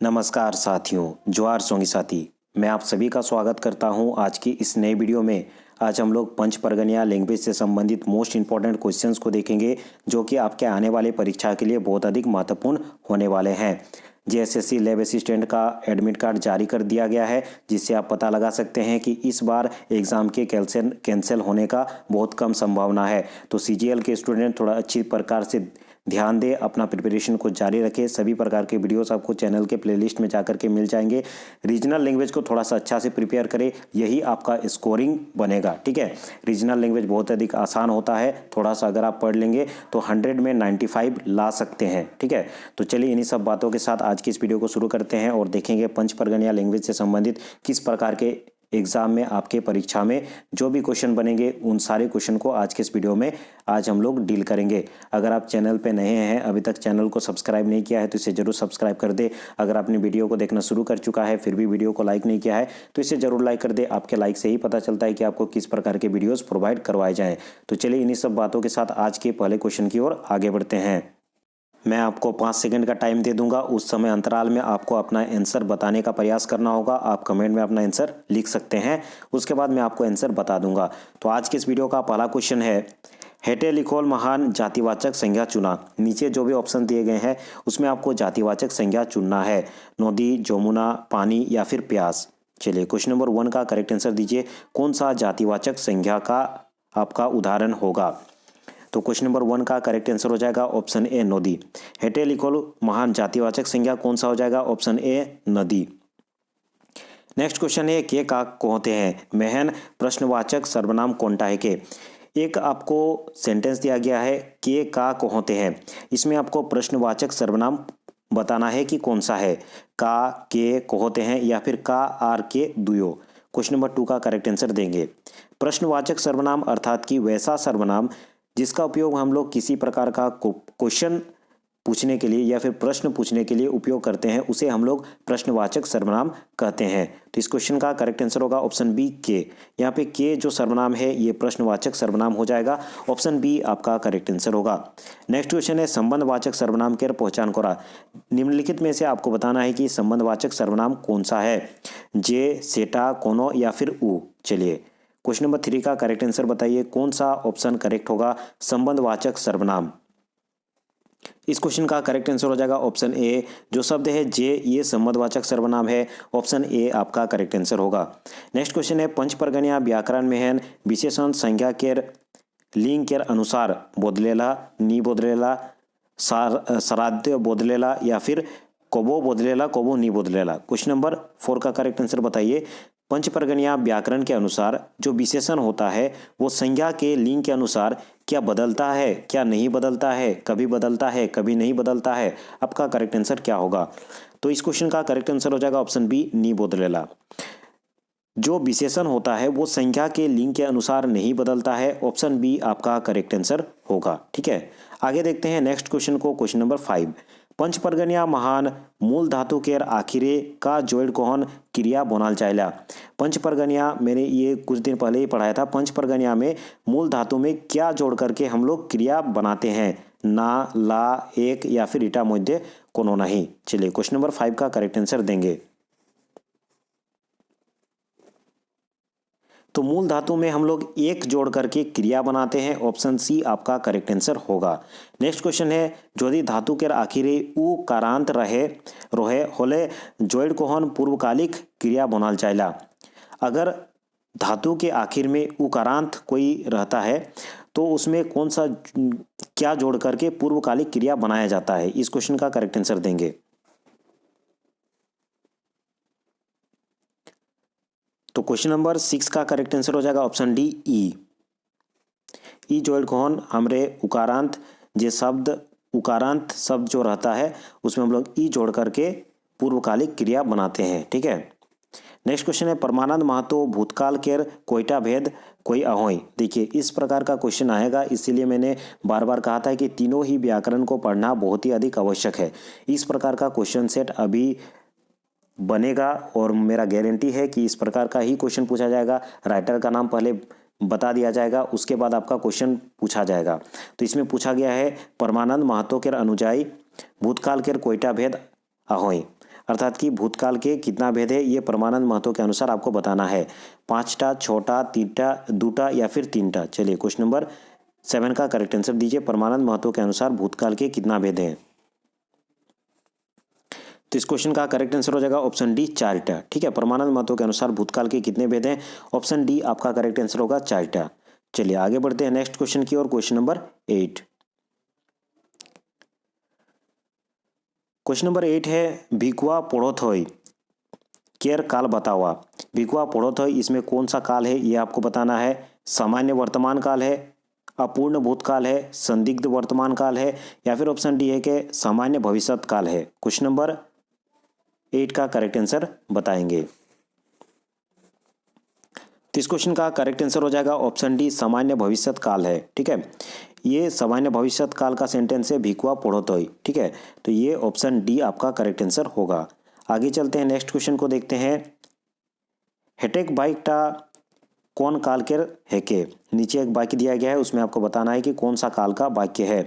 नमस्कार साथियों, जोहार सोंगी साथी। मैं आप सभी का स्वागत करता हूं आज की इस नई वीडियो में। आज हम लोग पंच परगनिया लैंग्वेज से संबंधित मोस्ट इंपॉर्टेंट क्वेश्चंस को देखेंगे, जो कि आपके आने वाले परीक्षा के लिए बहुत अधिक महत्वपूर्ण होने वाले हैं। जेएसएससी लैब असिस्टेंट का एडमिट कार्ड जारी कर दिया गया है, जिससे आप पता लगा सकते हैं कि इस बार एग्ज़ाम के कैंसिल होने का बहुत कम संभावना है। तो सीजीएल के स्टूडेंट थोड़ा अच्छी प्रकार से ध्यान दें, अपना प्रिपरेशन को जारी रखें। सभी प्रकार के वीडियोस आपको चैनल के प्लेलिस्ट में जाकर के मिल जाएंगे। रीजनल लैंग्वेज को थोड़ा सा अच्छा से प्रिपेयर करें, यही आपका स्कोरिंग बनेगा। ठीक है, रीजनल लैंग्वेज बहुत अधिक आसान होता है, थोड़ा सा अगर आप पढ़ लेंगे तो 100 में 95 ला सकते हैं। ठीक है, तो चलिए इन्हीं सब बातों के साथ आज की इस वीडियो को शुरू करते हैं और देखेंगे पंच परगनिया लैंग्वेज से संबंधित किस प्रकार के एग्जाम में आपके परीक्षा में जो भी क्वेश्चन बनेंगे, उन सारे क्वेश्चन को आज के इस वीडियो में आज हम लोग डील करेंगे। अगर आप चैनल पे नए हैं, अभी तक चैनल को सब्सक्राइब नहीं किया है, तो इसे जरूर सब्सक्राइब कर दे। अगर आपने वीडियो को देखना शुरू कर चुका है फिर भी वीडियो को लाइक नहीं किया है, तो इसे जरूर लाइक कर दे। आपके लाइक से ही पता चलता है कि आपको किस प्रकार के वीडियोज़ प्रोवाइड करवाए जाएँ। तो चलिए इन्हीं सब बातों के साथ आज के पहले क्वेश्चन की ओर आगे बढ़ते हैं। मैं आपको 5 सेकंड का टाइम दे दूंगा। उस समय अंतराल में आपको अपना आंसर बताने का प्रयास करना होगा। आप कमेंट में अपना आंसर लिख सकते हैं, उसके बाद मैं आपको आंसर बता दूंगा। तो आज के इस वीडियो का पहला क्वेश्चन है, हेटे लिखोल महान जातिवाचक संज्ञा चुना। नीचे जो भी ऑप्शन दिए गए हैं उसमें आपको जातिवाचक संज्ञा चुनना है। नदी, जमुना, पानी या फिर प्यास। चलिए क्वेश्चन नंबर 1 का करेक्ट आंसर दीजिए। कौन सा जातिवाचक संज्ञा का आपका उदाहरण होगा? तो क्वेश्चन नंबर 1 का करेक्ट आंसर हो जाएगा ऑप्शन ए, नदी। हेटे लिखोल महान जातिवाचक संज्ञा कौन सा हो जाएगा? ऑप्शन ए, नदी। नेक्स्ट क्वेश्चन है, के का कहते हैं मेहन प्रश्नवाचक सर्वनाम कौनटा है के। एक आपको सेंटेंस दिया गया है, के का कहते हैं। इसमें आपको प्रश्नवाचक सर्वनाम बताना है कि कौन सा है, का, के कहते हैं या फिर का, आर के, दुयो। क्वेश्चन नंबर 2 का करेक्ट आंसर देंगे। प्रश्नवाचक सर्वनाम अर्थात कि वैसा सर्वनाम जिसका उपयोग हम लोग किसी प्रकार का क्वेश्चन पूछने के लिए या फिर प्रश्न पूछने के लिए उपयोग करते हैं, उसे हम लोग प्रश्नवाचक सर्वनाम कहते हैं। तो इस क्वेश्चन का करेक्ट आंसर होगा ऑप्शन बी, के। यहाँ पे के जो सर्वनाम है ये प्रश्नवाचक सर्वनाम हो जाएगा। ऑप्शन बी आपका करेक्ट आंसर होगा। नेक्स्ट क्वेश्चन है, संबंधवाचक सर्वनाम के पहचान करा। निम्नलिखित में से आपको बताना है कि संबंधवाचक सर्वनाम कौन सा है, जे, सेटा, कोनो या फिर उ। चलिए क्वेश्चन नंबर 3 का करेक्ट आंसर बताइए, कौन सा ऑप्शन करेक्ट होगा संबंधवाचक सर्वनाम। इस क्वेश्चन का करेक्ट आंसर हो जाएगा ऑप्शन ए, जो शब्द है जे ये संबंधवाचक सर्वनाम है। ऑप्शन ए आपका करेक्ट आंसर होगा। नेक्स्ट क्वेश्चन है, पंच परगनिया व्याकरण में है विशेषण संज्ञा केर लिंग केर अनुसार बदलेला, नी बदलेला, सराध्य बदलेला या फिर कबो बदलेला, कबो नी बदलेला। क्वेश्चन नंबर 4 का करेक्ट आंसर बताइए। पंच परगनिया व्याकरण के अनुसार जो विशेषण होता है वो संज्ञा के लिंग के अनुसार क्या बदलता है, क्या नहीं बदलता है, कभी बदलता है, कभी नहीं बदलता है। आपका करेक्ट आंसर क्या होगा? तो इस क्वेश्चन का करेक्ट आंसर हो जाएगा ऑप्शन बी, नी बदलेला। जो विशेषण होता है वो संख्या के लिंग के अनुसार नहीं बदलता है। ऑप्शन बी आपका करेक्ट आंसर होगा। ठीक है, आगे देखते हैं नेक्स्ट क्वेश्चन को। क्वेश्चन नंबर 5, पंच परगनिया महान मूल धातु केर आखिरे का जोड़ कोहन क्रिया बोनाल चाहेला। पंच परगनिया मैंने ये कुछ दिन पहले ही पढ़ाया था। पंच परगनिया में मूल धातु में क्या जोड़ करके हम लोग क्रिया बनाते हैं, ना, ला, एक या फिर ईटा मध्य कोनो नहीं। चलिए क्वेश्चन नंबर 5 का करेक्ट आंसर देंगे। तो मूल धातु में हम लोग एक जोड़ करके क्रिया बनाते हैं। ऑप्शन सी आपका करेक्ट आंसर होगा। नेक्स्ट क्वेश्चन है, यदि धातु के आखिरी उ कारांत रहे रोहे होले जोड़ कोहन पूर्वकालिक क्रिया बनाल चाहेला। अगर धातु के आखिर में उकारांत कोई रहता है तो उसमें कौन सा क्या जोड़ करके पूर्वकालिक क्रिया बनाया जाता है? इस क्वेश्चन का करेक्ट आंसर देंगे। तो क्वेश्चन नंबर 6 का करेक्ट आंसर हो जाएगा ऑप्शन डी, ई जोड़ कोहन हमरे उकारांत जे शब्द उकारांत शब्द जो रहता है उसमें हम लोग ई जोड़ करके पूर्वकालिक क्रिया बनाते हैं। ठीक है, नेक्स्ट क्वेश्चन है, परमानंद महतो भूतकाल केर कोयटा भेद कोई अहोई। देखिए इस प्रकार का क्वेश्चन आएगा, इसीलिए मैंने बार बार कहा था कि तीनों ही व्याकरण को पढ़ना बहुत ही अधिक आवश्यक है। इस प्रकार का क्वेश्चन सेट अभी बनेगा और मेरा गारंटी है कि इस प्रकार का ही क्वेश्चन पूछा जाएगा। राइटर का नाम पहले बता दिया जाएगा, उसके बाद आपका क्वेश्चन पूछा जाएगा। तो इसमें पूछा गया है परमानंद महतो केर अनुजाई भूतकाल केर कोयटा भेद अहोई। अर्थात कि भूतकाल के कितना भेद है ये परमानंद महतो के अनुसार आपको बताना है। 5टा, 6टा, 3टा, 2टा या फिर 3टा। चलिए क्वेश्चन नंबर 7 का करेक्ट आंसर दीजिए। परमानंद महतो के अनुसार भूतकाल के कितना भेद है? तो इस क्वेश्चन का करेक्ट आंसर हो जाएगा ऑप्शन डी, 4टा। ठीक है, परमानंद महतो के अनुसार भूतकाल के कितने भेद हैं? ऑप्शन डी आपका करेक्ट आंसर होगा, 4टा। चलिए आगे बढ़ते हैं नेक्स्ट क्वेश्चन की ओर। Question number 8। क्वेश्चन नंबर 8 है भिकुआ पोड़ोथोई केर काल बतावा। भिकुआ पोड़ोथोई इसमें कौन सा काल है ये आपको बताना है। सामान्य वर्तमान काल है, अपूर्ण भूतकाल है, संदिग्ध वर्तमान काल है, या फिर ऑप्शन डी है कि सामान्य भविष्यत काल है। क्वेश्चन नंबर 8 का करेक्ट आंसर बताएंगे। तो इस क्वेश्चन का करेक्ट आंसर हो जाएगा ऑप्शन डी, सामान्य भविष्यत काल है। ठीक है, ये सामान्य भविष्यत काल का सेंटेंस है भिकुआ पोड़ोथोई। ठीक है, तो ये ऑप्शन डी आपका करेक्ट आंसर होगा। आगे चलते हैं नेक्स्ट क्वेश्चन को देखते हैं। हेटेक बाइकटा कौन काल के हेके। नीचे एक वाक्य दिया गया है, उसमें आपको बताना है कि कौन सा काल का वाक्य है।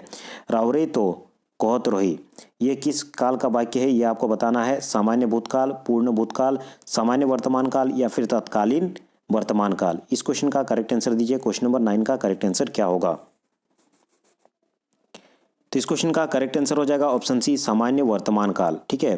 रावरे तो कहत रही, ये किस काल का वाक्य है ये आपको बताना है। सामान्य भूतकाल, पूर्ण भूतकाल, सामान्य वर्तमान काल या फिर तत्कालीन वर्तमान काल। इस क्वेश्चन का करेक्ट आंसर दीजिए। क्वेश्चन नंबर 9 का करेक्ट आंसर क्या होगा? तो इस क्वेश्चन का करेक्ट आंसर हो जाएगा ऑप्शन सी, सामान्य वर्तमान काल। ठीक है,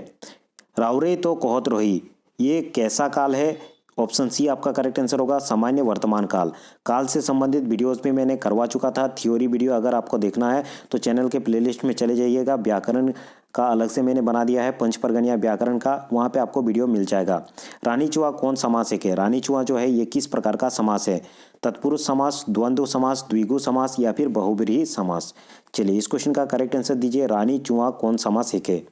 रावरे तो कहत रही ये कैसा काल है? ऑप्शन सी आपका करेक्ट आंसर होगा, सामान्य वर्तमान काल। काल से संबंधित वीडियोस भी मैंने करवा चुका था, थ्योरी वीडियो। अगर आपको देखना है तो चैनल के प्लेलिस्ट में चले जाइएगा। व्याकरण का अलग से मैंने बना दिया है, पंचपरगनिया व्याकरण का, वहाँ पे आपको वीडियो मिल जाएगा। रानीचुआ कौन समास है? रानीचुआ जो है ये किस प्रकार का समास है? तत्पुरुष समास, द्वंद्व समास, द्विगु समास या फिर बहुब्रीहि समास। चलिए इस क्वेश्चन का करेक्ट आंसर दीजिए। रानीचुआ कौन समास है?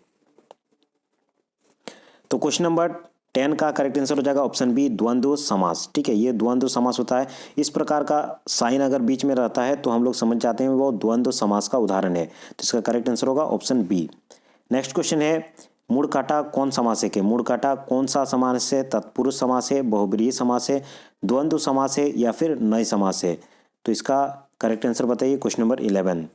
तो क्वेश्चन नंबर 10 का करेक्ट आंसर हो जाएगा ऑप्शन बी, द्वंद्व समास। ठीक है, ये द्वंद्व समास होता है। इस प्रकार का साइन अगर बीच में रहता है तो हम लोग समझ जाते हैं वो द्वंद्व समास का उदाहरण है। तो इसका करेक्ट आंसर होगा ऑप्शन बी। नेक्स्ट क्वेश्चन है मूढ़काटा कौन समास है? मूढ़काटा कौन सा समास है? तत्पुरुष समास है, बहुब्रीहि समास है, द्वंद्व समास है या फिर नए समास है? तो इसका करेक्ट आंसर बताइए। Question number 11।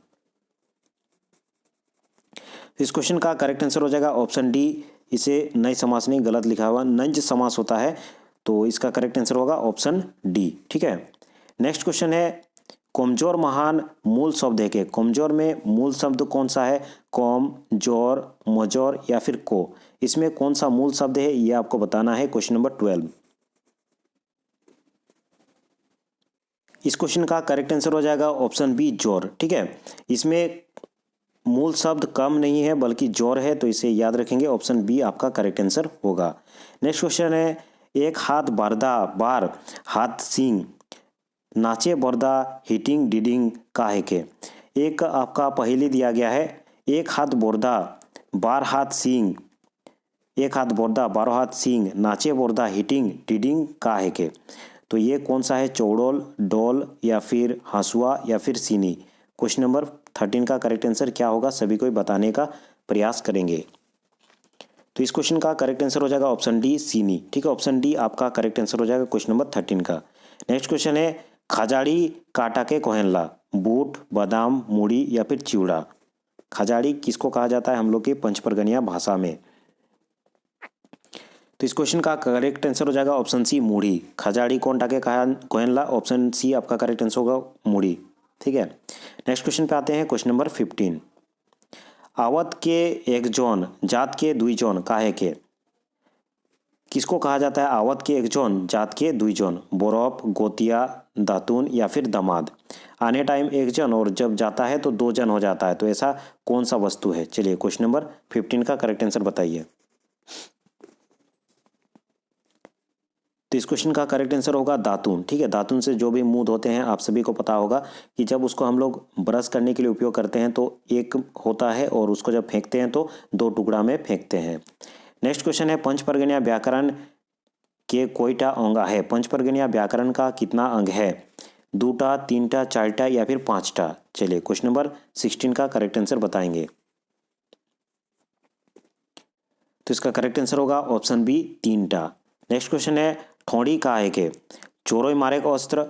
इस क्वेश्चन का करेक्ट आंसर हो जाएगा ऑप्शन डी, इसे नए समास नहीं, गलत लिखा हुआ, नंज समास होता है। तो इसका करेक्ट आंसर होगा ऑप्शन डी। ठीक है, नेक्स्ट क्वेश्चन है कमजोर महान मूल शब्द है के। कमजोर में मूल शब्द कौन सा है? कौम, जोर, मजोर या फिर को। इसमें कौन सा मूल शब्द है ये आपको बताना है। Question number 12। इस क्वेश्चन का करेक्ट आंसर हो जाएगा ऑप्शन बी, जोर। ठीक है, इसमें मूल शब्द कम नहीं है बल्कि जोर है, तो इसे याद रखेंगे। ऑप्शन बी आपका करेक्ट आंसर होगा। नेक्स्ट क्वेश्चन है एक हाथ बारदा बार हाथ सिंह नाचे बरदा हिटिंग डिडिंग काहे के। एक आपका पहेली दिया गया है, एक हाथ बोरदा बार हाथ सिंह, एक हाथ बोरदा बारो हाथ सिंह नाचे बोरदा हिटिंग डिडिंग काहे के। तो ये कौन सा है? चौड़ोल, डोल या फिर हंसुआ या फिर सीनी। क्वेश्चन नंबर 13 का करेक्ट आंसर क्या होगा सभी को बताने का प्रयास करेंगे। तो इस क्वेश्चन का करेक्ट आंसर हो जाएगा ऑप्शन डी, सीनी। ठीक है, ऑप्शन डी आपका करेक्ट आंसर हो जाएगा क्वेश्चन नंबर 13 का। नेक्स्ट क्वेश्चन है खजाड़ी काटा के कोहनला, बूट, बादाम, मूढ़ी या फिर चिवड़ा। खजाड़ी किसको कहा जाता है हम लोग के पंचपरगनिया भाषा में? तो इस क्वेश्चन का करेक्ट आंसर हो जाएगा ऑप्शन सी, मूढ़ी। खजाड़ी कौन टाके कोहनला, ऑप्शन सी आपका करेक्ट आंसर होगा, मूढ़ी। ठीक है, नेक्स्ट क्वेश्चन पे आते हैं। Question number 15। आवत के एक जोन जात के दुई जोन काहे के। किसको कहा जाता है आवत के एक जोन जात के दुई जोन? बोरप, गोतिया, दातून या फिर दामाद। आने टाइम एक जन और जब जाता है तो 2 जन हो जाता है, तो ऐसा कौन सा वस्तु है? चलिए क्वेश्चन नंबर 15 का करेक्ट आंसर बताइए। तो इस क्वेश्चन का करेक्ट आंसर होगा दातून। ठीक है, दातून से जो भी मूद होते हैं आप सभी को पता होगा कि जब उसको हम लोग ब्रश करने के लिए उपयोग करते हैं तो एक होता है और उसको जब फेंकते हैं तो 2 टुकड़ा में फेंकते हैं। नेक्स्ट क्वेश्चन है पंचपरगनिया व्याकरण के कोईटा अंग है। पंचपरगनिया व्याकरण का कितना अंग है? 2टा, 3टा, 4टा या फिर 5टा। चलिए क्वेश्चन नंबर 16 का करेक्ट आंसर बताएंगे। तो इसका करेक्ट आंसर होगा ऑप्शन बी, 3टा। नेक्स्ट क्वेश्चन है ठोड़ी का है के चोरोय मारे का अस्त्र,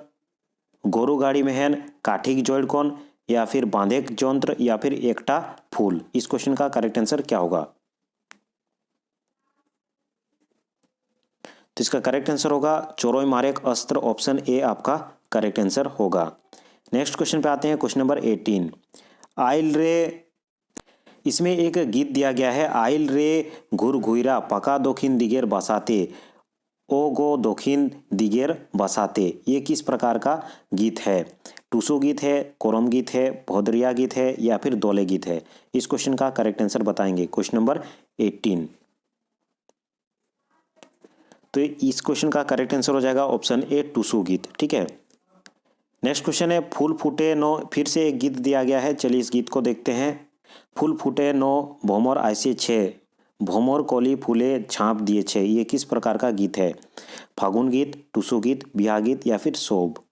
गोरु गाड़ी में काठिक जोड़ कौन या फिर बांधे जंत्र या फिर एकटा फूल। इस क्वेश्चन का करेक्ट आंसर क्या होगा? तो इसका करेक्ट आंसर होगा चोरोय मारेक अस्त्र, ऑप्शन ए आपका करेक्ट आंसर होगा। नेक्स्ट क्वेश्चन पे आते हैं, क्वेश्चन नंबर 18। आइल रे, इसमें एक गीत दिया गया है, आइल रे घुरघुइरा पका दक्षिण दिगेर बसाते ओ गो दक्षिण दिगेर बसाते, ये किस प्रकार का गीत है? टूसू गीत है, कोरम गीत है, भोदरिया गीत है या फिर दोले गीत है? इस क्वेश्चन का करेक्ट आंसर बताएंगे। Question number 18। तो इस क्वेश्चन का करेक्ट आंसर हो जाएगा ऑप्शन ए टूसू गीत। ठीक है, नेक्स्ट क्वेश्चन है, फूल फूटे नो, फिर से एक गीत दिया गया है, चलिए इस गीत को देखते हैं। फूल फूटे नो भोमर आइसे छे, भोमर कोली फूले छाप दिए छे, ये किस प्रकार का गीत है? फागुन गीत, टूसू गीत, बियाह गीत या फिर सोब?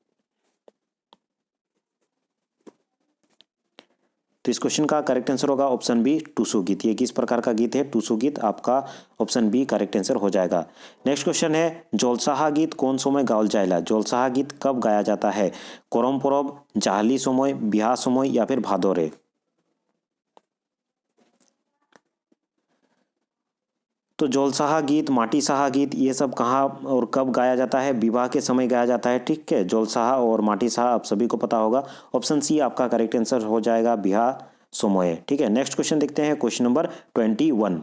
तो इस क्वेश्चन का करेक्ट आंसर होगा ऑप्शन बी टूसू गीत। ये किस प्रकार का गीत है? टूसू गीत, आपका ऑप्शन बी करेक्ट आंसर हो जाएगा। नेक्स्ट क्वेश्चन है, जोलसाहा गीत कौन समय गावल जाएला? जोलसाहा गीत कब गाया जाता है? करम परब, जाहली समय, बियाह समय या फिर भादोरे? तो जोलसाहा गीत, माटी साहा गीत, ये सब कहाँ और कब गाया जाता है? विवाह के समय गाया जाता है। ठीक है, जोलसाहा और माटी साहा आप सभी को पता होगा, ऑप्शन सी आपका करेक्ट आंसर हो जाएगा, बियाह समय। ठीक है, नेक्स्ट क्वेश्चन देखते हैं, क्वेश्चन नंबर 21।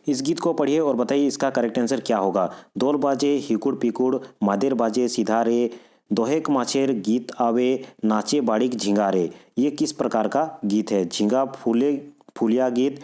इस गीत को पढ़िए और बताइए इसका करेक्ट आंसर क्या होगा। दोल बाजे हिकुड़ पिकुड़, मादेर बाजे सिधारे, दोहेक माछेर गीत आवे, नाचे बाड़िक झिंगारे, ये किस प्रकार का गीत है? झिंगा फूले फूलिया गीत,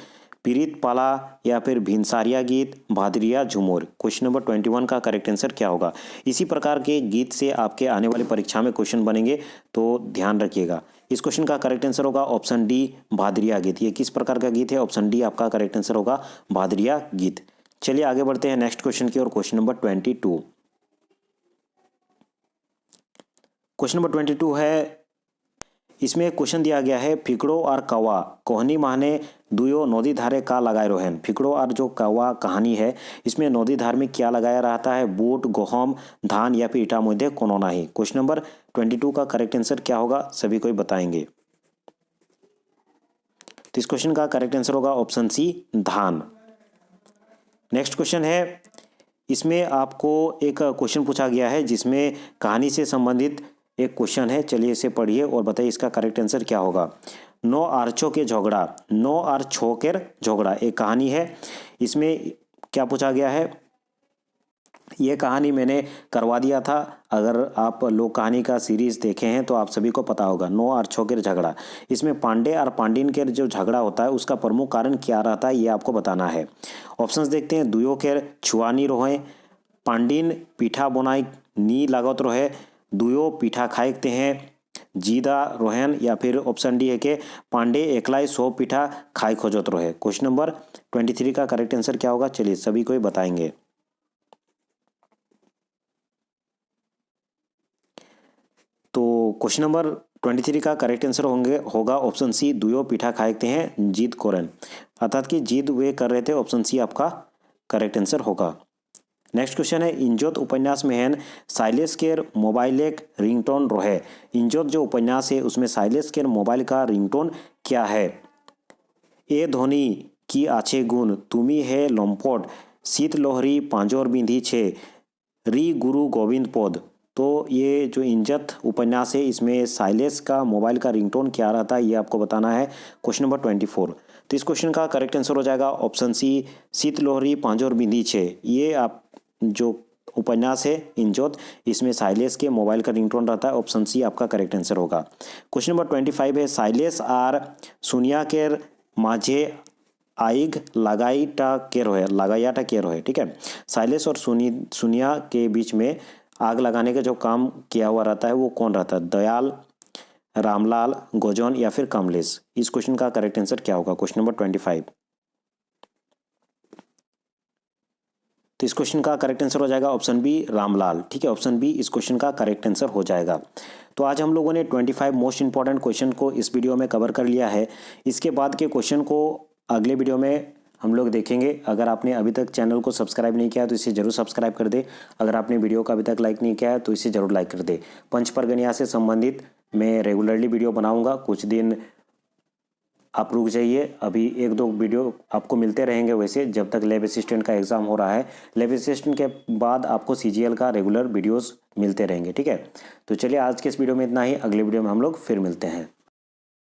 पीरित पाला या फिर भिनसारिया गीत, भादरिया झुमोर? क्वेश्चन नंबर 21 का करेक्ट आंसर क्या होगा? इसी प्रकार के गीत से आपके आने वाली परीक्षा में क्वेश्चन बनेंगे, तो ध्यान रखिएगा। इस क्वेश्चन का करेक्ट आंसर होगा ऑप्शन डी भादरिया गीत। ये किस प्रकार का गीत है? ऑप्शन डी आपका करेक्ट आंसर होगा, भादरिया गीत। चलिए आगे बढ़ते हैं नेक्स्ट क्वेश्चन की ओर, क्वेश्चन नंबर 22। क्वेश्चन नंबर 22 है, इसमें एक क्वेश्चन दिया गया है, फिकड़ो और कौवा कोहनी माहने दुयो नदी धारे का लगाए रोहन। फिकड़ो और जो कौवा कहानी है, इसमें नदी धार में क्या लगाया रहता है? बूट, गोहम, धान या फिर ईटा मुद्दे कोनो नहीं? क्वेश्चन नंबर 22 का करेक्ट आंसर क्या होगा, सभी को बताएंगे। तो इस क्वेश्चन का करेक्ट आंसर होगा ऑप्शन सी धान। नेक्स्ट क्वेश्चन है, इसमें आपको एक क्वेश्चन पूछा गया है जिसमें कहानी से संबंधित एक क्वेश्चन है, चलिए इसे पढ़िए और बताइए इसका करेक्ट आंसर क्या होगा। नो आर्चो के झगड़ा, नो आर छोकेर झगड़ा, एक कहानी है। इसमें क्या पूछा गया है? ये कहानी मैंने करवा दिया था, अगर आप लोक कहानी का सीरीज देखे हैं तो आप सभी को पता होगा। नो आर छोकेर झगड़ा, इसमें पांडे और पांडिन के जो झगड़ा होता है उसका प्रमुख कारण क्या रहता है, ये आपको बताना है। ऑप्शंस देखते हैं, दुयो केर छुआनी रोहे, पांडिन पीठा बनाई नी लागत रोहे, दुयो पीठा खाएते हैं जीदा रोहन, या फिर ऑप्शन डी है कि पांडे एकलाई 100 पीठा खाए खोजत रहे। क्वेश्चन नंबर 23 का करेक्ट आंसर क्या होगा, चलिए सभी को ही बताएंगे। तो क्वेश्चन नंबर 23 का करेक्ट आंसर होगा ऑप्शन सी दुयो पीठा खाएते हैं जीद कोरन, अर्थात कि जीद वे कर रहे थे, ऑप्शन सी आपका करेक्ट आंसर होगा। नेक्स्ट क्वेश्चन है, इंजोत उपन्यास में है साइलेस केर मोबाइल एक रिंगटोन रोहे। इंजोत जो उपन्यास है उसमें साइलेस केर मोबाइल का रिंगटोन क्या है? ए ध्वनि की आछे गुण, तुमी है लम्पट, शीत लोहरी पांजोर बिंधी छे, री गुरु गोविंद पद। तो ये जो इंजत उपन्यास है इसमें साइलेस का मोबाइल का रिंगटोन क्या रहता है, ये आपको बताना है। Question number 24। तो इस क्वेश्चन का करेक्ट आंसर हो जाएगा ऑप्शन सी शीत लोहरी पांजोर बिंधी छे। ये आप जो उपन्यास है इंजोत, इसमें साइलेस के मोबाइल का रिंगटोन रहता है, ऑप्शन सी आपका करेक्ट आंसर होगा। क्वेश्चन नंबर 25 है, साइलेस आर सुनिया केर माझे आइग लगाईटा के रोहे, लगायाटा के रोहे। ठीक है, साइलेस और सुनिया के बीच में आग लगाने का जो काम किया हुआ रहता है वो कौन रहता है? दयाल, रामलाल, गोजौन या फिर कमलेश? इस क्वेश्चन का करेक्ट आंसर क्या होगा? Question number 25। तो इस क्वेश्चन का करेक्ट आंसर हो जाएगा ऑप्शन बी रामलाल। ठीक है, ऑप्शन बी इस क्वेश्चन का करेक्ट आंसर हो जाएगा। तो आज हम लोगों ने 25 मोस्ट इंपॉर्टेंट क्वेश्चन को इस वीडियो में कवर कर लिया है। इसके बाद के क्वेश्चन को अगले वीडियो में हम लोग देखेंगे। अगर आपने अभी तक चैनल को सब्सक्राइब नहीं किया है तो इसे जरूर सब्सक्राइब कर दे। अगर आपने वीडियो को अभी तक लाइक नहीं किया है तो इसे जरूर लाइक कर दे। पंच परगनिया से संबंधित मैं रेगुलरली वीडियो बनाऊंगा। कुछ दिन आप रुक जाइए, अभी एक दो वीडियो आपको मिलते रहेंगे वैसे जब तक लैब असिस्टेंट का एग्ज़ाम हो रहा है। लैब असिस्टेंट के बाद आपको CGL का रेगुलर वीडियोस मिलते रहेंगे, ठीक है। तो चलिए आज के इस वीडियो में इतना ही, अगले वीडियो में हम लोग फिर मिलते हैं।